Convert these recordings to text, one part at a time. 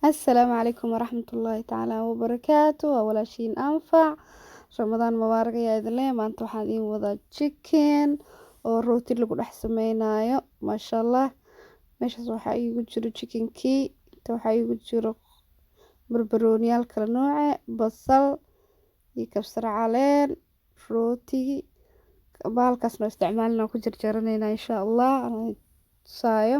السلام عليكم ورحمة الله تعالى وبركاته ولا أنفع رمضان مبارك يا إذن maanta waxaan iin wadaa chicken oo rooti lagu dhex sameynaayo maasha Allah meeshaas waxaa iigu jiro chickenkii inta waxaa iigu jiro barbarooniyaal kala nooce basal iyo kabsar caleen rootigi bahalkaas noo isticmaalina ku jarjaranayna insha Allah saayo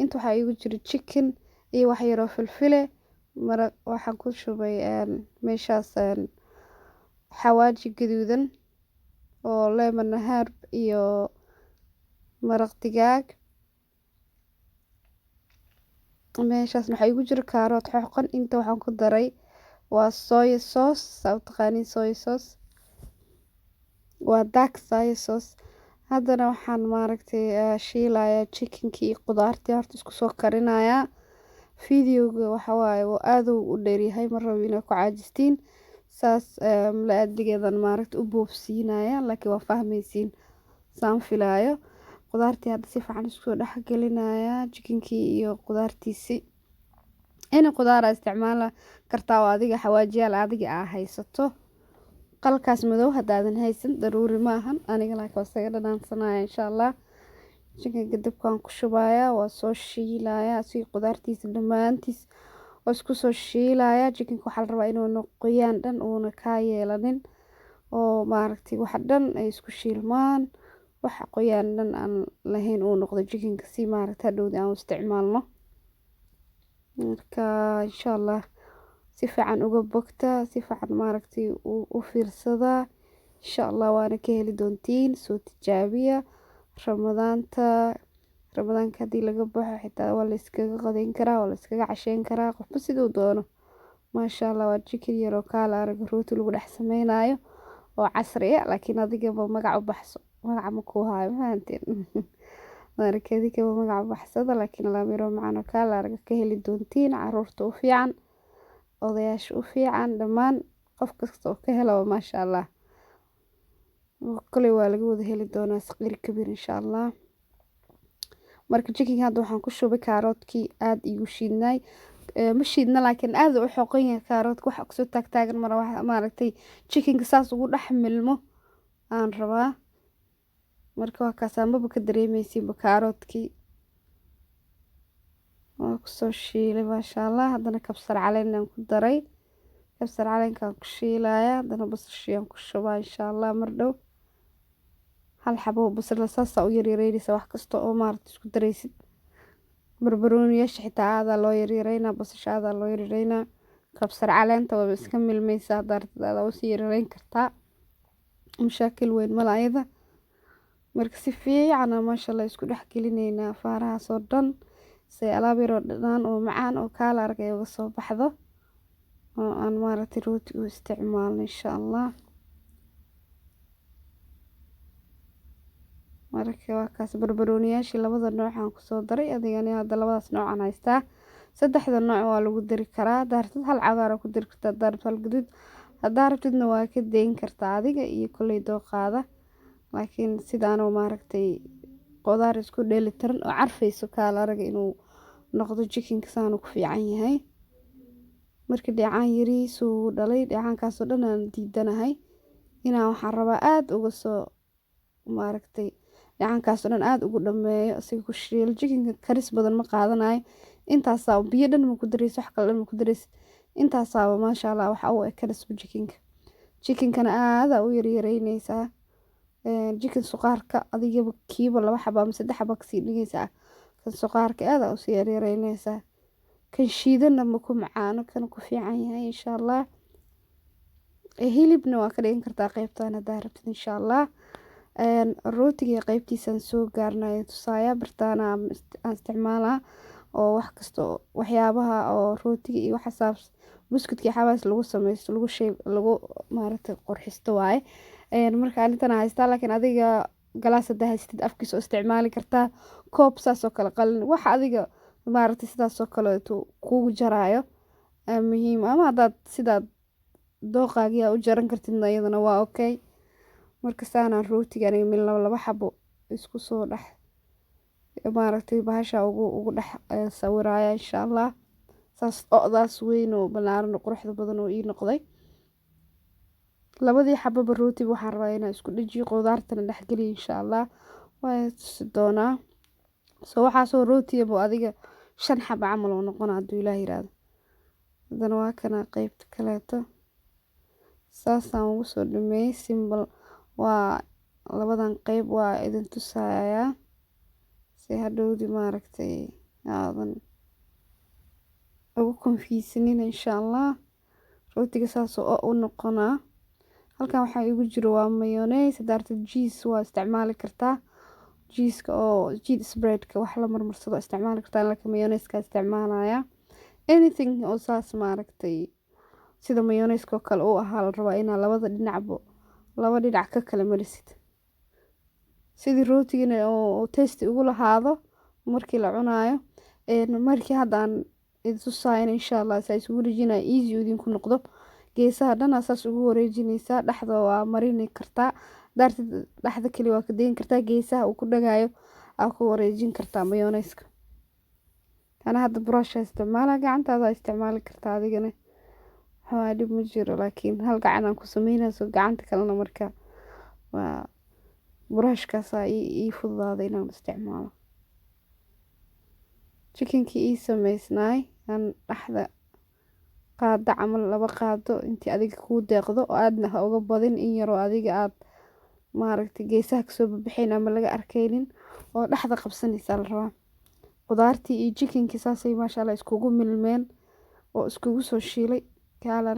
inta waxaa iigu jiro chicken iyo wax yar oo filfile maraq waxaan ku shubay meeshaas xawaaji gaduudan oo lemon herb iyo maraq digaag meeshaas waxa iigu jiro karoot xoqan inta waxaan ku daray waa soy sauce saa u taqaaniin soy sauce waa dark soy sauce haddana waxaan shiilayaa chickenkii iyo qudaartii horta isku soo karinayaa videoga waxa waaye aad u dheeryahay ma rabo inaad ku caajistiin saas la adigeedan u boobsiinaya laakiin waa fahmaysiin saan filaayo qudaartii hadda si fiican isku dhex gelinaya chickenkii iyo qudaartiisi in qudaar isticmaala kartaa oo adiga xawaajiyaal adiga haysato qalkaas madow hadaadan haysan daruuri maahan aniga laakiin wasaga dhanaansanaya insha Allah chickenka dabkaan ku shubaya waa soo shiilaya si qudaartiisa dhamaantiis oo isku soo shiilaya chickenka waxa la rabaa inuu qoyaan dhan uuna ka yeelanin oo wax dhan ay isku shiilmaan wax qoyaan dhan aan lahayn uu noqdo chickenka si hadhowdi aan u isticmaalno marka insha Allah si fiican uga bogta si fiican u fiirsada insha Allah waana ka heli doontiin soo tijaabiya ramadaanka hadii laga baxo xitaa waa la iskaga qadeyn karaa waa la iskaga casheyn karaa qofba siduu doono maasha Allah waa chicken yar oo kala arag rooti lagu dhex sameynayo oo casri ah laakiin adigaba magac u baxso magac ma ku haayo fahanteen markeedii magac u baxsada laakiin la miro macaan oo kala arag ka heli doontiin caruurta u fiican odayaasha u fiican dhamaan qof kasta oo ka helo maasha Allah kale waa laga wada heli doonaa saqiir kabiir insha Allah marka chickenka hadda waxaan ku shubay karootkii aad igu shiidnay ma shiidna laakiin aad u xoqan yahay karootka waxa ku soo taagtaagan chickenka saas ugu dhex milmo aan rabaa marka waa kaasamba ka dareemaysiin karootkii waa ku soo shiilay maasha Allah haddana kabsar caleen aan ku daray kabsar caleenka ku shiilaya haddana basashiyan ku shubaa insha Allah mar dhow hal xabo basal saas u yaryareysa wax kasto oo isku dareysid barbarooniyaasha xitaa aad loo yaryareyna basasha aad loo yaryareyna kabsar caleenta waa iska milmaysa dartada oo si yaryarayn kartaa mushakil weyn malaayada marka si fiican maasha Allah isku dhex gelinayna faarahaas oo dhan si alaab yar oo dhanaan oo macaan oo kala arag ay uga soo baxdo oo aan rooti u isticmaalno insha Allah marka waa kaas barbarooniyaashii labada nooc aan ku soo daray adigana hadda labadaas nooc aan haystaa saddexda nooc waa lagu dari karaa daartid hal cagaar ku dari kartaa daartid hal guduud hadaa rabtidna waa ka deyn kartaa adiga iyo kulay dooqaada laakiin sidaan oo qudaar isku dheeli tiran oo carfayso kala arag inuu noqdo chickenka saan ku fiican yahay markii dhacaan yariisu dhalay dhacaankaas oo dhan aan diidanahay inaan waxaan rabaa aad uga soo dhacaankaas oo dhan aad ugu dhameeyo asiga ku shiil chickenka karis badan ma qaadanayo intaas biyo dhan ma ku dareyso wax kale dhan ma ku dareyso intaas maasha Allah waxa uu karis chickenkana aad u yaryareynaysa chicken suqaarka adiga kiiba 2 xabo ama 3 xabo ka sii dhigaysa kan suqaarka aad u sii yaryareynaysa kan shiidana ma ku macaano kan ku fiican yahay insha Allah hilibna waa ka dhigan kartaa qaybtan hadaa rabtid insha Allah rootiga qaybtiisan soo gaarnay tusaaya bartaana aan isticmaalaa oo wax kasto waxyaabaha oo rootiga iyo waxa buskudka xabaas lagu sameeyo lagu qurxisto waaye marka arintan haystaa laakiin adiga galaas hada haystid afkiisa isticmaali kartaa koob saas oo kale qalin wax adiga sidaas oo kale kugu jaraayo muhiim ama hadaad sidaad dooqaagiya u jaran kartidna iyadana waa okay marka saana rootiga min laba xabo isku soo dhax bahasha ugu dhax sawiraya insha Allah saas odaas weyn oo balaaran oo quruxda badan oo ii noqday. labadii xababa rooti waxaan rabaa inaan isku dhajiyo qudaartana dhex geliyo insha Allah waa tusi doonaa. soo waxaa soo rootiyaba adiga 5 xabo camal oo noqon hadduu Ilaahay yiraahdo. hadana waa kana qaybta kaleeto saasaan ugu soo dhameeyay simple waa labadan qayb waa idin tusaaya si hadhowdi maaragtay aadan ugu konfiisinin insha Allah. rootiga saas oo u noqonaa. halkan waxaa igu jiro waa mayonnaise daarta cheese waa isticmaali kartaa. cheese-ka oo cheese spread-ka wax la marmarsado isticmaali kartaa laakiin mayonnaise-ka isticmaalaya. anything oo saas maaragtay sida mayonnaise-ka oo kale oo ahaa la rabaa inaa labada dhinacba laba dhinac ka kala marisid. sidii rootigana oo taste ugu lahaado markii la cunaayo. markii haddaan idin tusaayeen insha Allah saa isugu dhijinaa easy idinku noqdo. geesaha dhan asaas ugu wareejinaysaa dhexda waa marini kartaa. daarta dhexda kali waa ka deyn kartaa geesaha uu ku dhagaayo aa ku wareejin kartaa mayonnaise-ka. ana hadda brush isticmaala gacantaada isticmaali kartaa adigana. waxaa dhib ma jiro laakiin hal gacan aan ku sameynayso gacanta kalena marka waa brushkaas ii fududaaday inaan isticmaalo. chickenkii ii sameysnaay aan dhexda qaado camal 2 qaado intii adiga kuu deeqdo oo aadna ha uga badin in yaroo adiga aad maaragtay geesaha kasoo bixin ama laga arkaynin oo dhexda qabsanaysa la rabaa. qudaartii iyo chickenkii saasay maasha Allah iskugu milmeen oo iskugu soo shiilay kaala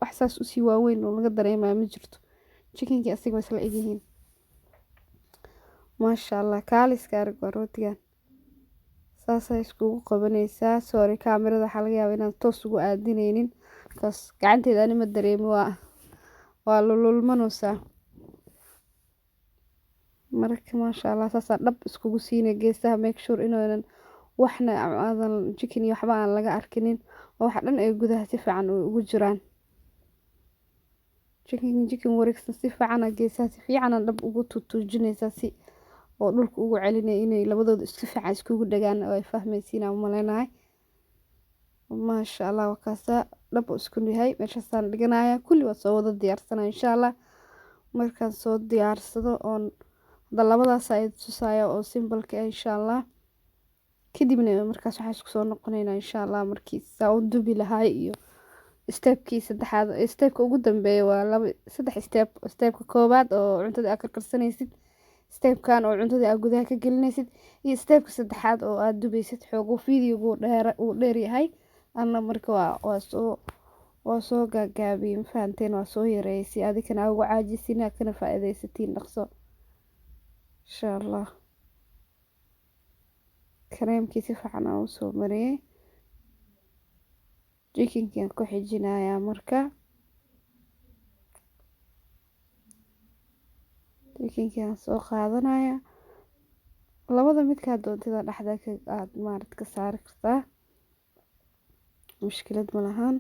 wax saas u sii waaweyn oo laga dareemayo ma jirto. chickenkii asiga way isla egyihiin maasha Allah kaaliska arag rootigan saasay iskugu qabanaysaa. sorry kaamirada waxa laga yaabaa inaan toos ugu aadineynin kaas gacanteeda anima dareemi waa lululmanaysaa. marka maasha Allah saasa dhab iskugu siinay geesaha make sure inaanan waxna aadan chicken iyo waxba aan laga arkinin oo wax dhan ay gudaha si fiican ugu jiraan. chicken wareegsan si fiican geesaha si fiican dhab ugu tuujinaysaa si oo dhulka ugu celinay inay labadooda si fiican iskugu dhagaan oo ay fahmaysiin aan maleynahay. maasha Allah wakaasa dhab isku yahay meeshasaan dhiganaya kulli waa soo wada diyaarsanaa insha Allah. markaan soo diyaarsado oon labadaas ay tusaaya oo simple-ka insha Allah. kadibna markaas waxa isku soo noqonaynaa insha Allah markii saa u dubi lahaay iyo step-kii saddexaad step-ka ugu dambeeya waa 3 step. step-ka koobaad oo cuntada aad karkarsanaysid. step-kan oo cuntada aad gudaha ka gelinaysid iyo step-ka saddexaad oo aad dubaysid xoog video-gu dheer yahay. ana marka waa soo gaagaabiye fahanteen waa soo yareeyay si adikana ugu caajisin kana faa'iideysatiin dhaqso insha Allah. kareemkii si fiican aan u soo mariyay. chickenkan ku xijinayaa marka chickenkan soo qaadanaya labada midka doontida dhexda ka aad maarad ka saari kartaa mushkilad ma lahan.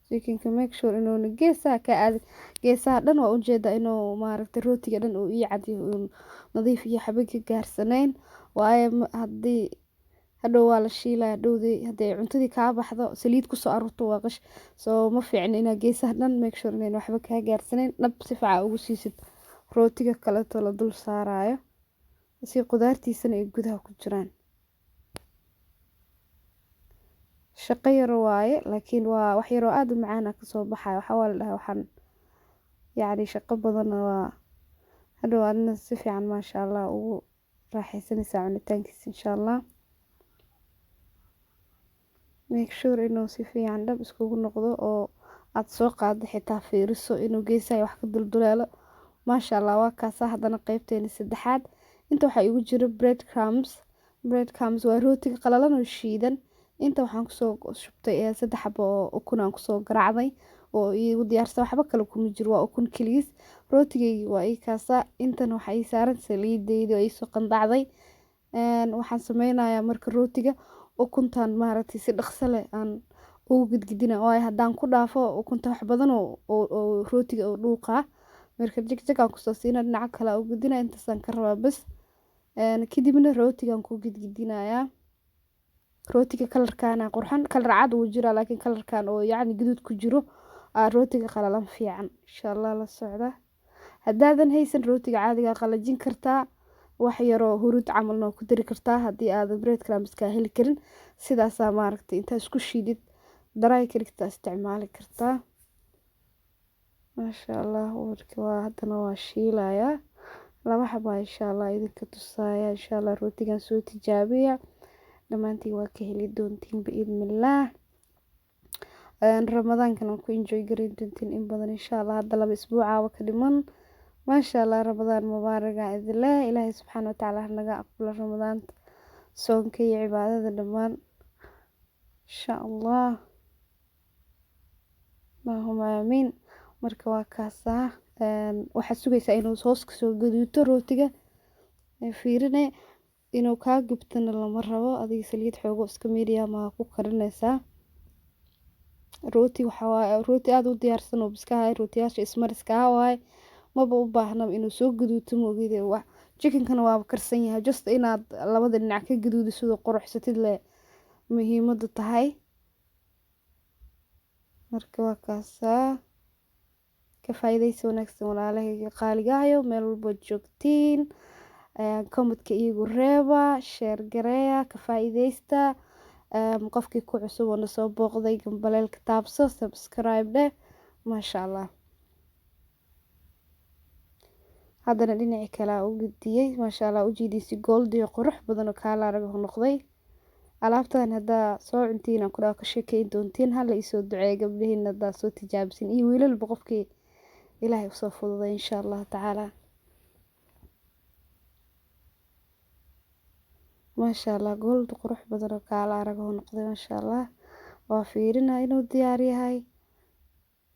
chickenka make sure inuu geesaha ka aad geesaha dhan waa u jeeda inuu maaragtay rootiga dhan uu ii cadi nadiif iyo xabig ka gaarsaneyn waaye hadii hadhow waa la shiilaa hadhowdii hadii cuntadii ka baxdo saliid ku soo arurto waa qash soo ma fiicna inaa geesaha dhan make sure inay waxba ka gaarsaneyn dhab si fiican ugu siisid rootiga kale to la dul saarayo si qudaartiisana ay gudaha ku jiraan. shaqo yar waaye laakiin waa wax yar oo aad u macaan ka soo baxay waxa la dhahay waxaan yaani shaqo badan waa hadhow aadna si fiican maasha Allah ugu raaxaysanaysaa cunitaankiisa insha Allah. make sure inuu si fiican dhab iskugu noqdo oo aad soo qaado xitaa fiiriso inuu geesaha wax ka dulduleelo maasha Allah. waa kaasa hadana qaybteena saddexaad inta waxa igu jira breadcrumbs waa rootiga qalalan oo shiidan. inta waxaan ku soo shubtay 3 xabo oo ukun aan ku soo garaacday oo igu diyaarsan waxba kale kuma jiro waa ukun kaliis. rootigayga waa ii kaasa intan waxa ii saaran saliideyda oo ii soo qandacday. waxaan sameynayaa marka rootiga ukuntan maaragtay si dhaqso leh aan ugu gidgidina oo hadaan ku dhaafo ukunta wax badan oo rootiga oo dhuuqa marka jigjig aan ku soo siina dhinaca kale ugu gidina intaasaan ka rabaa bas kadibna rootigan ku gidgidinayaa. rootiga kalarkaana qurxan, kalar cad uu jira laakiin kalarkan oo yacni gaduud ku jiro rootiga qalalan fiican. insha Allah la socda. haddaadan haysan rootiga caadiga qalajin kartaa, wax yaroo hurud camalna ku dari kartaa haddii aadan bread crumbs ka heli karin. sidaasaa maaragtay intaa isku shiidid dry karigta isticmaali kartaa. maasha Allah waa haddana waa shiilayaa. laba xabo insha Allah idinka tusaaya. insha Allah rootigan soo tijaabiya, dhamaantiin waa ka heli doontiin biidnillah. ramadaankan ku enjoy gareyn doontiin in badan insha Allah. hadda 2 isbuuc ka dhiman. maasha Allah ramadaan mubaarak idillah. ilaahay subxaanahu wa ta'ala naga aqbalo ramadaanta, soonka iyo cibaadada dhamaan insha Allah. Allahumma amiin. marka waa kaasa waxaad sugaysaa inuu hoos ka soo gaduuto rootiga. fiirine inuu kaa gubtana lama rabo. adiga saliid xoogo iska medium ku karinaysaa. rooti waxa waaye rooti aad u diyaarsan oo biskaha rootiyaasha ismariska waaye, maba u baahna inuu soo gaduuto moogide. wax chickenkana waa karsan yahay, just inaad labada dhinac ka gaduudiso sida quruxsatid le muhiimadu tahay. marka waa kaasa ka faa'iideyso wanaagsan walaalahayga qaaliga ahayo meel walba joogtiin. comment-ka iigu reeba, share gareeya, ka faa'iideysta. qofkii ku cusub oo na soo booqday gambaleelka taabso, subscribe dheh. maasha Allah. haddana dhinaci kale u gudiyay. maasha Allah ujeediisi gold iyo qurux badan oo kaala arag noqday. alaabtan haddaa soo cuntiin aan kula ka sheekeyn doontiin. hala isoo duceeyo gabdhihiina haddaa soo tijaabsin iyo wiilalba qofkii ilaahay usoo fududay insha Allah tacaala. maasha Allah gold qurux badan oo kaala arag noqday. maasha Allah waa fiirina inuu diyaar yahay.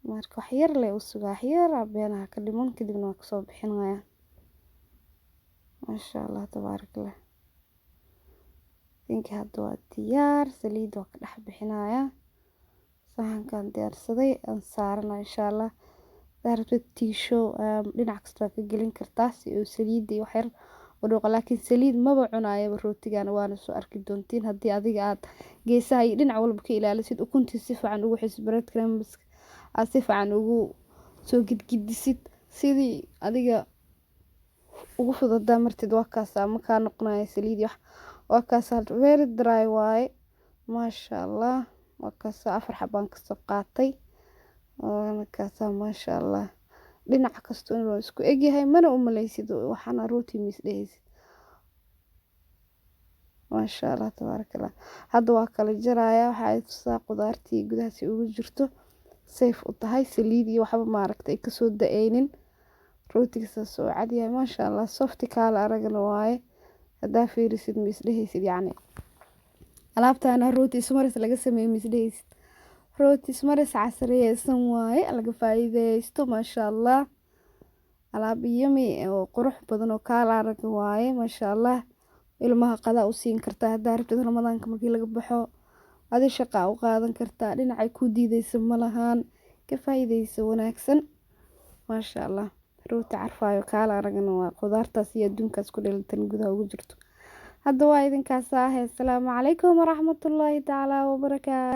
marka wax yar leh u sugaa, wax yar beenaha ka dhiman kadibna waa kasoo bixinaya. maasha Allah tabarakallah. dinka hadda waa diyaar. saliid waa ka dhex bixinaya. saxankan diyaarsaday aan saarana insha Allah. daarabtid tiisho dhinac kasta ka gelin kartaa si uu saliid iyo wax yar u dhuuqo. laakiin saliid maba cunaayaba rootigan, waana soo arki doontiin haddii adiga aad geesaha iyo dhinac walba ka ilaalisid. ukuntii si fiican ugu xis bread crumbs aad si fiican ugu soo gidgidisid sidii adiga ugu fududaa martid. waa kaas ama ka noqonaya saliid wax. waa kaas very dry waaye. maasha Allah waa kaas 4 xabaan ka soo qaatay. waa kaas maasha Allah dhinac kasto inuu isku eg yahay mana u maleysid waxana rooti mis dhehaysid. maasha Allah tabarakallah. hadda waa kala jaraya. waxa ay tusaa qudaartii gudaha si ugu jirto safe u tahay, saliid iyo waxba maaragtay ka soo daaynin. rootiga soo cad yahay maasha Allah soft kaala aragna waaye. haddaa fiirisid mis dhehaysid yacni alaabtaana rooti ismaris laga sameeyay mis dhehaysid. rooti ismaris casriyeysan waaye laga faa'iideysto. maasha Allah alaab yummy oo qurux badan oo kaala arag waaye. maasha Allah ilmaha qada u siin kartaa haddaa rabtid ramadaanka markii laga baxo. adi shaqa u qaadan kartaa, dhinacay ku diideyso malahan. ka faa'iideyso wanaagsan. maasha Allah rooti carfaayo kaala aragna waa qudaartaas iyo adduunkaas ku dheelatan gudaha ugu jirto. hadda waa idinkaas. assalaamu calaykum waraxmatullaahi tacaala wabarakaatuh.